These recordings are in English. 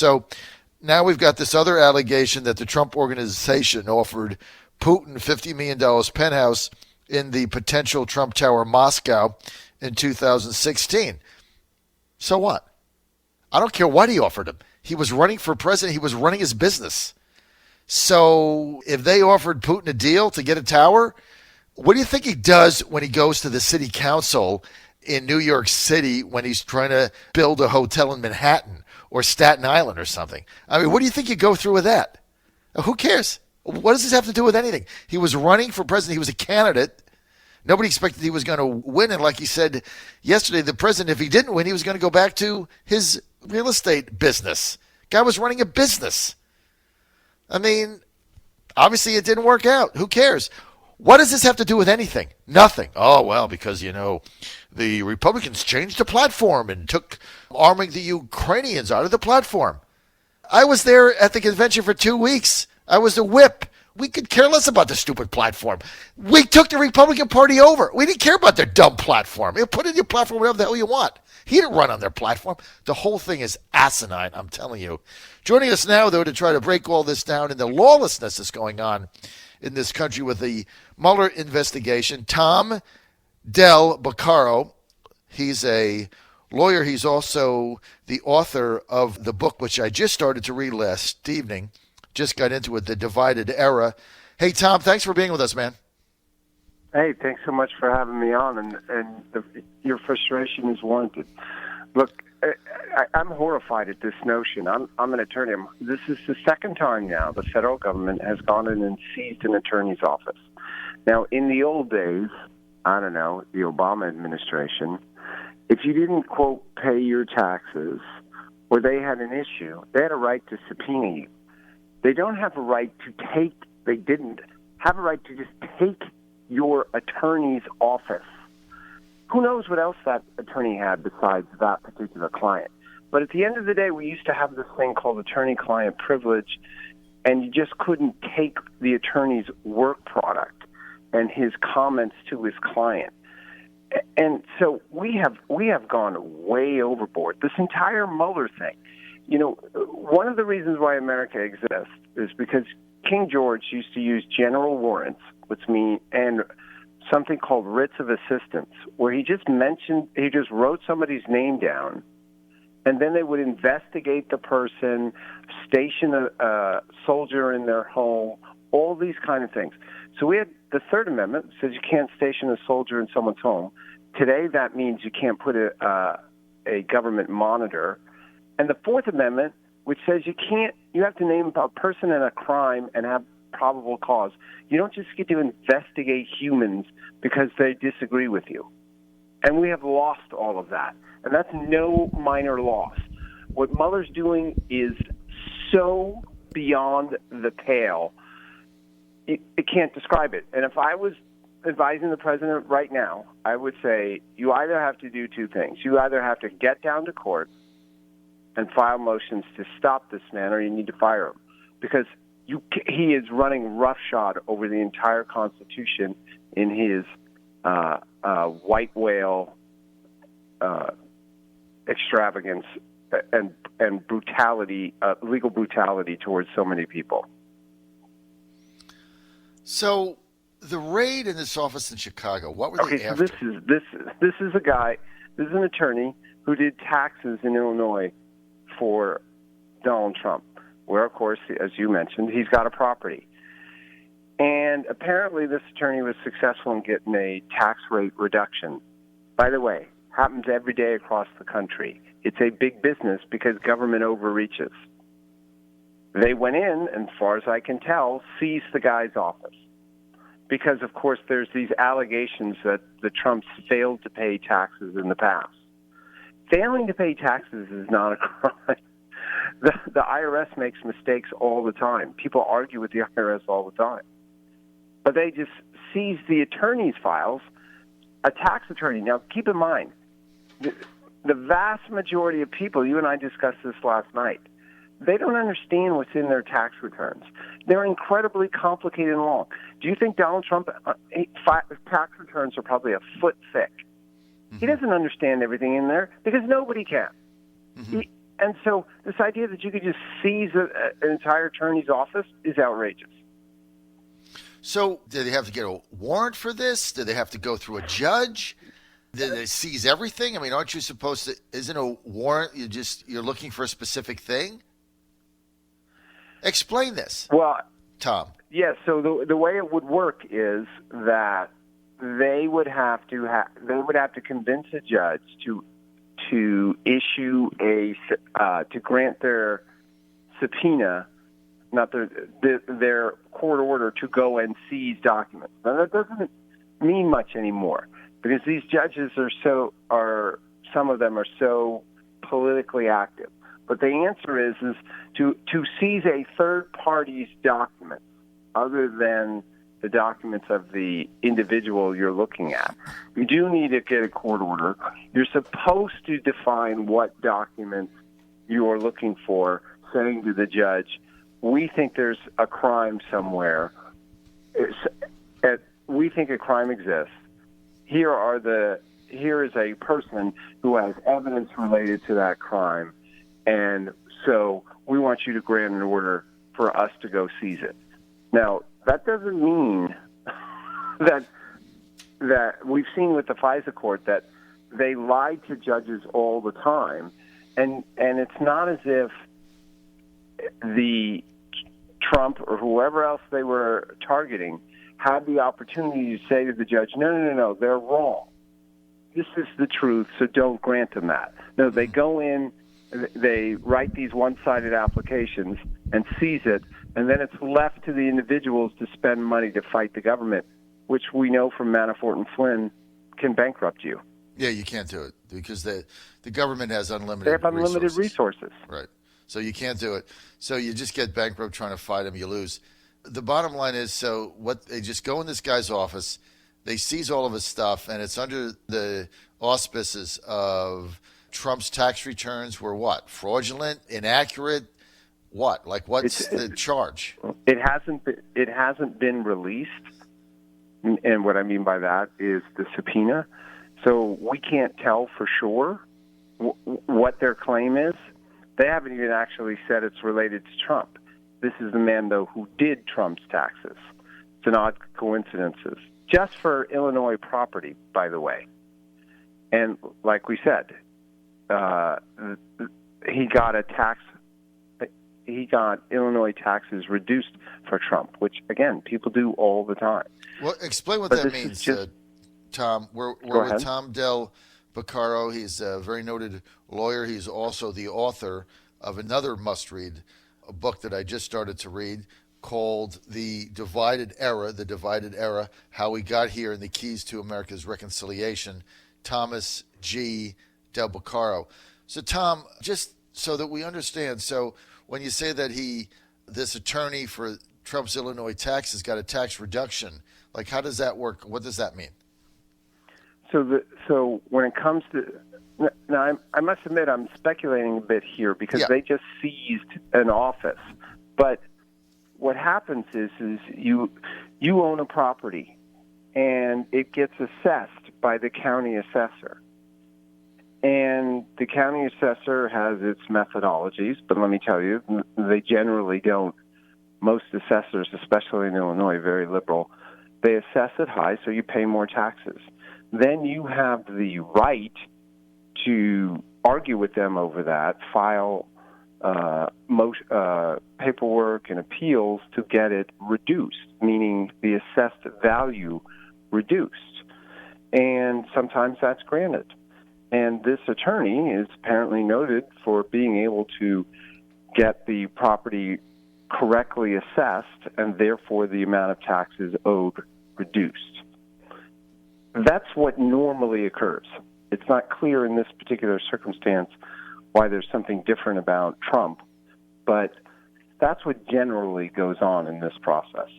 So now we've got this other allegation that the Trump organization offered Putin $50 million penthouse in the potential Trump Tower Moscow in 2016. So what? I don't care what he offered him. He was running for president. He was running his business. So if they offered Putin a deal to get a tower, what do you think he does when he goes to the city council in New York City when he's trying to build a hotel in Manhattan or Staten Island or something? I mean, what do you think you go through with that? Who cares? What does this have to do with anything? He was running for president. He was a candidate. Nobody expected he was going to win. And like he said yesterday, the president, if he didn't win, he was going to go back to his real estate business. Guy was running a business. I mean, obviously it didn't work out. Who cares? What does this have to do with anything? Nothing. Oh, well, because, the Republicans changed the platform and took arming the Ukrainians out of the platform. I was there at the convention for 2 weeks. I was the whip. We could care less about the stupid platform. We took the Republican Party over. We didn't care about their dumb platform. You put in your platform whatever the hell you want. He didn't run on their platform. The whole thing is asinine, I'm telling you. Joining us now, though, to try to break all this down and the lawlessness that's going on in this country with the Mueller investigation, Tom Del Beccaro. He's a lawyer. He's also the author of the book, which I just started to read last evening. Just got into it, The Divided Era. Hey, Tom, thanks for being with us, man. Hey, thanks so much for having me on, your frustration is warranted. Look, I'm horrified at this notion. I'm an attorney. This is the second time now the federal government has gone in and seized an attorney's office. Now, in the old days, I don't know, the Obama administration, if you didn't, quote, pay your taxes or they had an issue, they had a right to subpoena you. They don't have a right to they didn't have a right to just take your attorney's office. Who knows what else that attorney had besides that particular client? But at the end of the day, we used to have this thing called attorney-client privilege, and you just couldn't take the attorney's work product and his comments to his client. And so we have gone way overboard. This entire Mueller thing. One of the reasons why America exists is because King George used to use general warrants, and something called writs of assistance, where he just wrote somebody's name down, and then they would investigate the person, station a soldier in their home, all these kind of things. So we had the Third Amendment says you can't station a soldier in someone's home. Today that means you can't put a government monitor. And the Fourth Amendment, which says you have to name a person in a crime and have probable cause. You don't just get to investigate humans because they disagree with you. And we have lost all of that. And that's no minor loss. What Mueller's doing is so beyond the pale, it can't describe it. And if I was advising the president right now, I would say you either have to do two things. You either have to get down to court and file motions to stop this man, or you need to fire him. Because he is running roughshod over the entire Constitution in his white whale extravagance and brutality, legal brutality towards so many people. So the raid in this office in Chicago, what were they after? So this is a guy, this is an attorney who did taxes in Illinois for Donald Trump, where, of course, as you mentioned, he's got a property. And apparently this attorney was successful in getting a tax rate reduction. By the way, happens every day across the country. It's a big business because government overreaches. They went in, and as far as I can tell, seized the guy's office. Because, of course, there's these allegations that the Trumps failed to pay taxes in the past. Failing to pay taxes is not a crime. The IRS makes mistakes all the time. People argue with the IRS all the time. But they just seize the attorney's files, a tax attorney. Now, keep in mind, the vast majority of people, you and I discussed this last night, they don't understand what's in their tax returns. They're incredibly complicated and long. Do you think Donald Trump tax returns are probably a foot thick? Mm-hmm. He doesn't understand everything in there because nobody can. Mm-hmm. And so this idea that you could just seize an entire attorney's office is outrageous. So did they have to get a warrant for this? Did they have to go through a judge? Did they seize everything? I mean, aren't you supposed to? Isn't a warrant? You're looking for a specific thing. Explain this. Well, Tom. Yes. So the way it would work is that they would have to convince a judge to issue to grant their subpoena, not their court order to go and seize documents. Now that doesn't mean much anymore because these judges are some of them are so politically active. But the answer is to seize a third party's documents other than the documents of the individual you're looking at. You do need to get a court order. You're supposed to define what documents you are looking for, saying to the judge, we think there's a crime somewhere. We think a crime exists. Here is a person who has evidence related to that crime, and so we want you to grant an order for us to go seize it. Now, that doesn't mean that we've seen with the FISA court that they lied to judges all the time, and it's not as if the Trump or whoever else they were targeting had the opportunity to say to the judge, no, they're wrong. This is the truth, so don't grant them that. No, they go in, they write these one-sided applications and seize it, and then it's left to the individuals to spend money to fight the government, which we know from Manafort and Flynn can bankrupt you. Yeah, you can't do it because the government has unlimited They have unlimited resources. Right. So you can't do it. So you just get bankrupt trying to fight them, you lose. The bottom line is, so what they just go in this guy's office, they seize all of his stuff, and it's under the auspices of Trump's tax returns were what? Fraudulent, inaccurate, what? Like what's the charge? It hasn't been released, and what I mean by that is the subpoena. So we can't tell for sure what their claim is. They haven't even actually said it's related to Trump. This is the man, though, who did Trump's taxes. It's an odd coincidence. Just for Illinois property, by the way. And like we said, he got Illinois taxes reduced for Trump, which, again, people do all the time. Well, explain what that means, Tom. We're with Tom Del Beccaro. He's a very noted lawyer. He's also the author of another must-read, a book that I just started to read called The Divided Era, How We Got Here and the Keys to America's Reconciliation, Thomas G. Del Beccaro. So, Tom, just so that we understand, so when you say that this attorney for Trump's Illinois taxes got a tax reduction, like how does that work? What does that mean? So when it comes to now, I must admit I'm speculating a bit here because they just seized an office. But what happens is you own a property, and it gets assessed by the county assessor. And the county assessor has its methodologies, but let me tell you, they generally don't. Most assessors, especially in Illinois, very liberal, they assess it high, so you pay more taxes. Then you have the right to argue with them over that, file paperwork and appeals to get it reduced, meaning the assessed value reduced. And sometimes that's granted. And this attorney is apparently noted for being able to get the property correctly assessed and therefore the amount of taxes owed reduced. That's what normally occurs. It's not clear in this particular circumstance why there's something different about Trump, but that's what generally goes on in this process.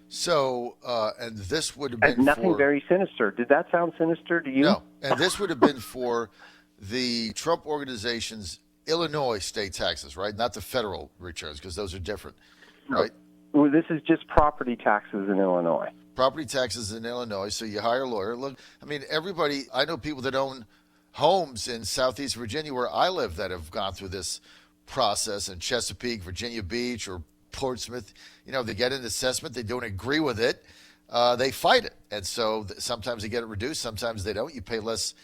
So, and this would have been nothing very sinister. Did that sound sinister to you? No, and this would have been for the Trump organization's Illinois state taxes, right? Not the federal returns, because those are different, right? Well, this is just property taxes in Illinois. Property taxes in Illinois, so you hire a lawyer. Look, I mean, I know people that own homes in Southeast Virginia where I live that have gone through this process, in Chesapeake, Virginia Beach, or Portsmouth. They get an assessment, they don't agree with it, they fight it. And so sometimes they get it reduced, sometimes they don't. You pay less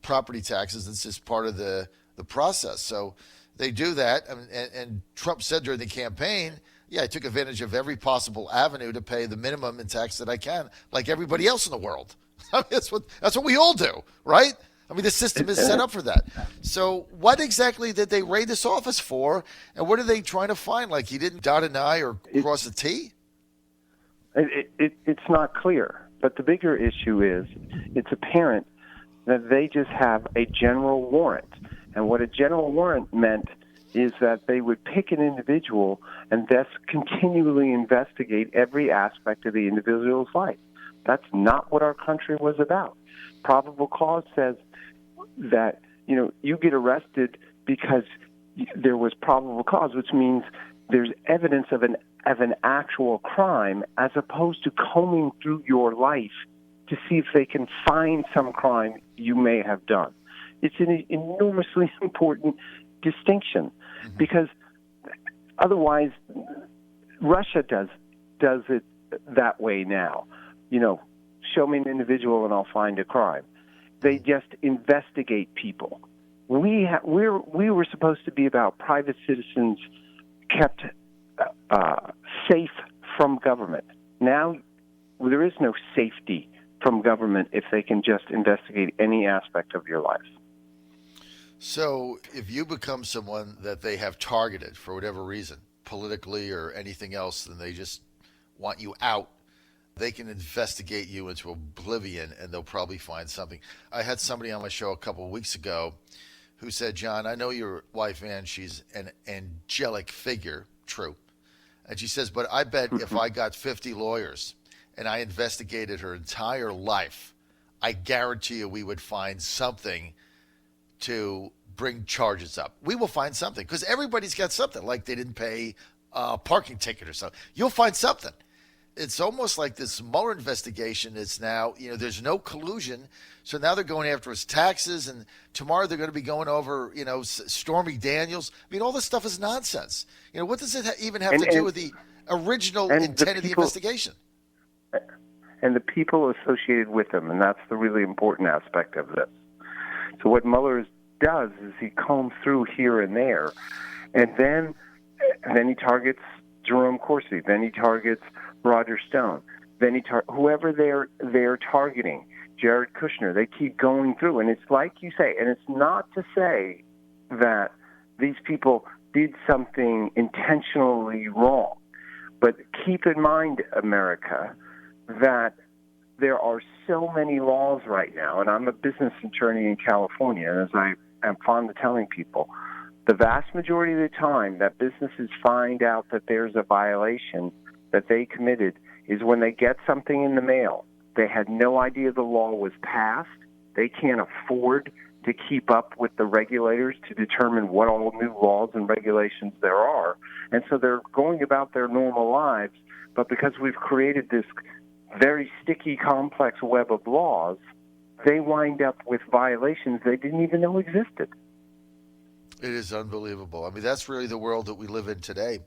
property taxes. It's just part of the process. So they do that. And Trump said during the campaign, I took advantage of every possible avenue to pay the minimum in tax that I can, like everybody else in the world. I mean, that's what we all do, right? I mean, the system is set up for that. So what exactly did they raid this office for, and what are they trying to find? Like he didn't dot an I or cross a T? It's not clear. But the bigger issue is it's apparent that they just have a general warrant. And what a general warrant meant is that they would pick an individual and thus continually investigate every aspect of the individual's life. That's not what our country was about. Probable cause says that, you get arrested because there was probable cause, which means there's evidence of an actual crime, as opposed to combing through your life to see if they can find some crime you may have done. It's an enormously important distinction, because otherwise Russia does it that way now. Show me an individual and I'll find a crime. They just investigate people. We were supposed to be about private citizens kept safe from government. Now there is no safety from government if they can just investigate any aspect of your life. So if you become someone that they have targeted for whatever reason, politically or anything else, then they just want you out, they can investigate you into oblivion and they'll probably find something. I had somebody on my show a couple of weeks ago who said, John, I know your wife Ann, she's an angelic figure, true. And she says, but I bet if I got 50 lawyers and I investigated her entire life, I guarantee you we would find something to bring charges up. We will find something, because everybody's got something, like they didn't pay a parking ticket or something. You'll find something. It's almost like this Mueller investigation is now, there's no collusion. So now they're going after his taxes, and tomorrow they're going to be going over, Stormy Daniels. I mean, all this stuff is nonsense. What does it even have to do with the original intent of the investigation? And the people associated with them, and that's the really important aspect of this. So what Mueller does is he combs through here and there, and then he targets Jerome Corsi, then he targets Roger Stone, then whoever they're targeting, Jared Kushner. They keep going through, and it's like you say, and it's not to say that these people did something intentionally wrong, but keep in mind, America, that there are so many laws right now, and I'm a business attorney in California, and as I am fond of telling people, the vast majority of the time that businesses find out that there's a violation that they committed is when they get something in the mail. They had no idea the law was passed. They can't afford to keep up with the regulators to determine what all new laws and regulations there are. And so they're going about their normal lives, but because we've created this very sticky, complex web of laws, they wind up with violations they didn't even know existed. It is unbelievable. I mean, that's really the world that we live in today.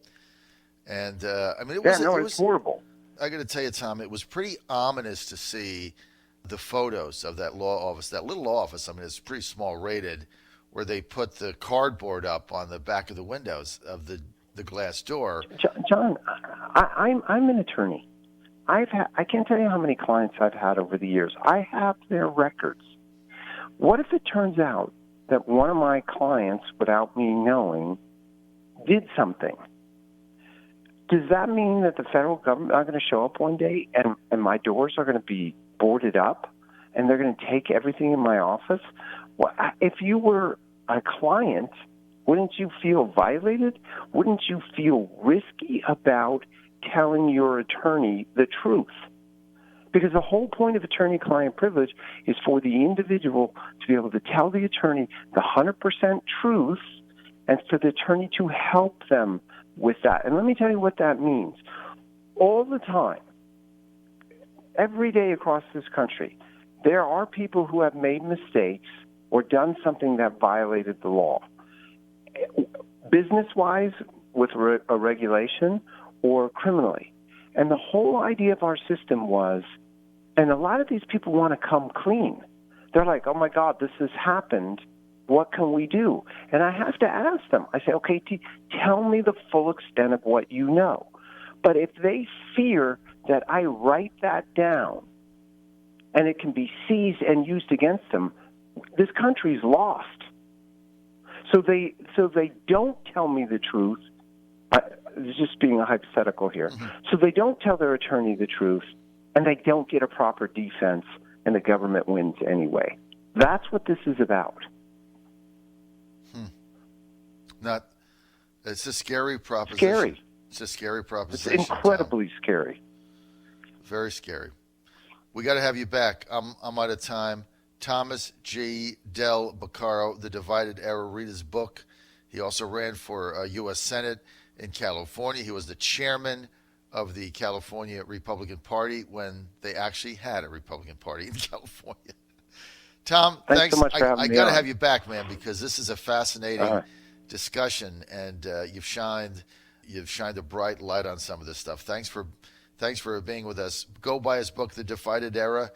And it was horrible. I got to tell you, Tom, it was pretty ominous to see the photos of that law office, that little office. I mean, it's pretty small rated, where they put the cardboard up on the back of the windows of the glass door. John, I'm an attorney. I can't tell you how many clients I've had over the years. I have their records. What if it turns out that one of my clients, without me knowing, did something? Does that mean that the federal government are going to show up one day and my doors are going to be boarded up and they're going to take everything in my office? Well, if you were a client, wouldn't you feel violated? Wouldn't you feel risky about telling your attorney the truth? Because the whole point of attorney-client privilege is for the individual to be able to tell the attorney the 100% truth and for the attorney to help them with that. And let me tell you what that means. All the time, every day across this country, there are people who have made mistakes or done something that violated the law, business-wise with a regulation or criminally. And the whole idea of our system was, and a lot of these people want to come clean. They're like, oh, my God, this has happened. What can we do? And I have to ask them. I say, okay, tell me the full extent of what you know. But if they fear that I write that down and it can be seized and used against them, this country's lost. So they don't tell me the truth. It's just being a hypothetical here. Mm-hmm. So they don't tell their attorney the truth, and they don't get a proper defense, and the government wins anyway. That's what this is about. It's a scary proposition. Scary. It's a scary proposition. It's incredibly scary. Very scary. We got to have you back. I'm out of time. Thomas G. Del Beccaro, The Divided Era. Read his book. He also ran for U.S. Senate in California. He was the chairman of the California Republican Party when they actually had a Republican Party in California. Tom, thanks. So much for having me I got to on. have you back, man, because this is a fascinating discussion, and you've shined a bright light on some of this stuff. Thanks for being with us. Go buy his book, The Divided Era.